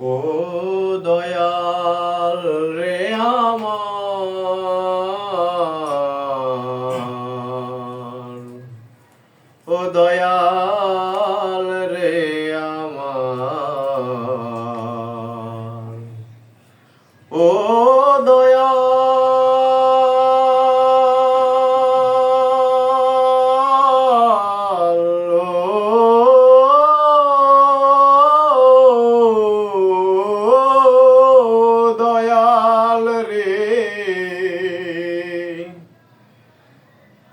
ও দয়াল রে আমার, ও দয়াল রে আমার, ও দয়াল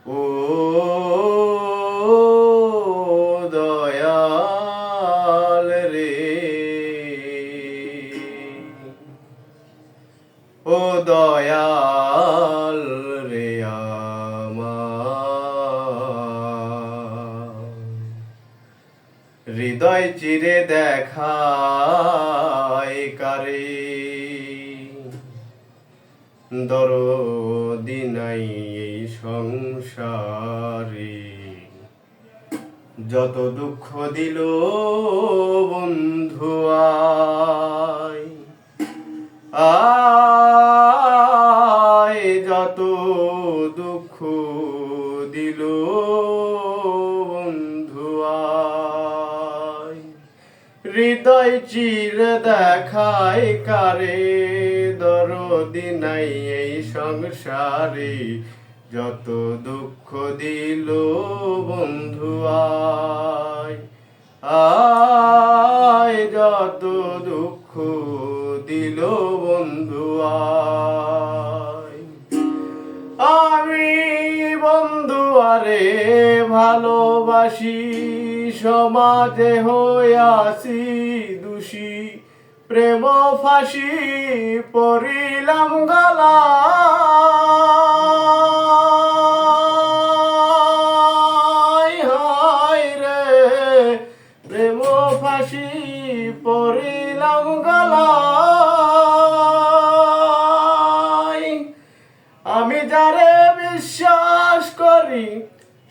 ও দয়াল রে, ও দয়াল রে আমার, হৃদয় চিরে দেখায় কারে, দরদি নাই এই সংসারে, যত দুঃখ দিল বন্ধু আয়, আয় যত দুঃখ দিল বন্ধু আয়, হৃদয় চিরে দেখায় কারে, দরদি নাই এই সংসারে, যত দুঃখ দিল বন্ধু আয়, আয় যত দুঃখ দিল বন্ধু আয়। আমি বন্ধু আরে ভালোবাসি, সমাজে হইয়াছি দোষী, প্রেম ফাঁসি পড়িলাম গলায়, হায় রে প্রেম ফাঁসি পড়িলাম গলায়। আমি যারে বিশ্বাস করি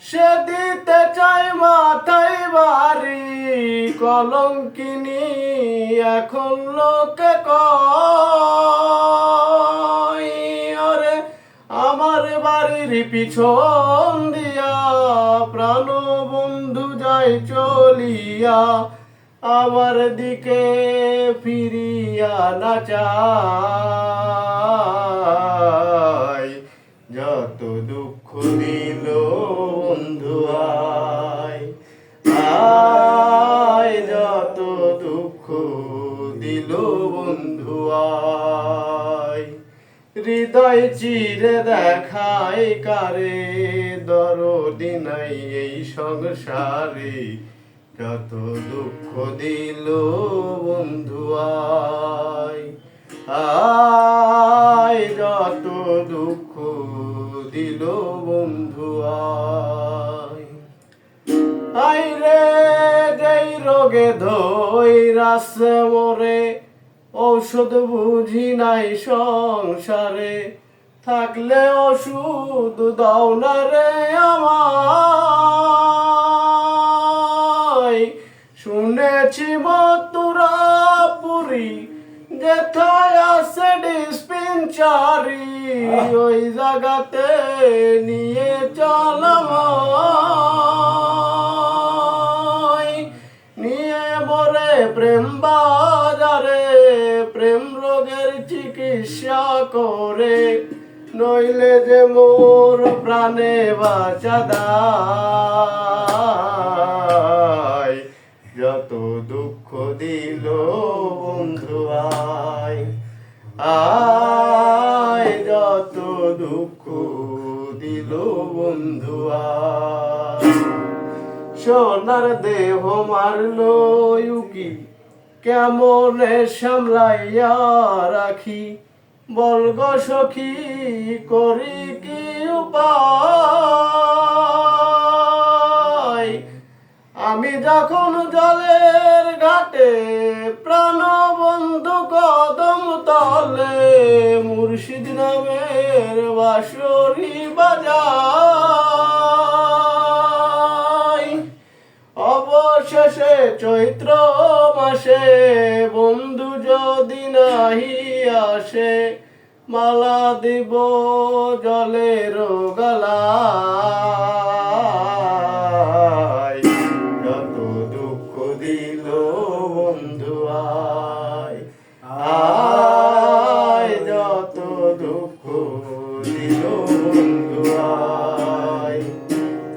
সে দিতে চাই মাথায় বাড়ি, কলঙ্কিনী এখন লোকে কয়, আরে আমার বাড়ির পিছন দিয়া প্রাণ বন্ধু যায় চলিয়া, আমার দিকে ফিরিয়া না চায়, যত দুঃখ দিল বন্ধু আয়, আয় যত দুঃখ দিল বন্ধু আয়, হৃদয় চিরে দেখায় কারে, দরদি নাই এই সংসারে, যত দুঃখ দিল বন্ধু আয়, আয় যত দুঃখ দিল বন্ধু আয়। আই রে যেই রোগে ধইরাছে মোরে, ঔষধ বুঝি নাই সংসারে, থাকলে ওষুধ দাও না রে আমায়, শুনেছি মথুরাপুরী যেথায় আছে ডিসপেন্সারি, ওই জায়গাতে নিয়ে চল আমায়, নিয়ে মোরে প্রেম বাজারে, প্রেম রোগের চিকিৎসা করে, নইলে যে মোর প্রাণে বাঁচা দায়, যত দুঃখ দিল বন্ধু আয়, আয় যত দুঃখ দিল বন্ধু আয়। সোনার দেহ মারলো উকি, কেমনে সামলাইয়া রাখি, বলগ সখী করি কি উপায়, আমি যখন জলের ঘাটে প্রাণ বন্ধু কদম তলে, মুর্শিদ নামের বাঁশরি বাজাই, অবশেষে চৈত্র পাশে বন্ধু যদি নাহি আসে মালা দিব জলের গলায় যত দুঃখ দিল বন্ধু আয় আয় যত দুঃখ দিল বন্ধু আয়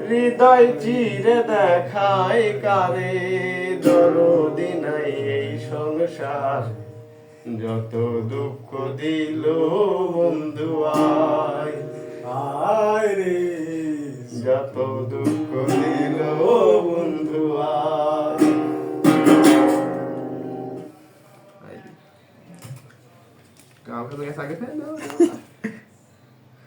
হৃদয় চিরে দেখায় কারে দরদি নাই এই সংসার যত দুঃখ দিল বন্ধু আয় আয় রে যত দুঃখ দিল বন্ধু আয় কাউকে তো আগে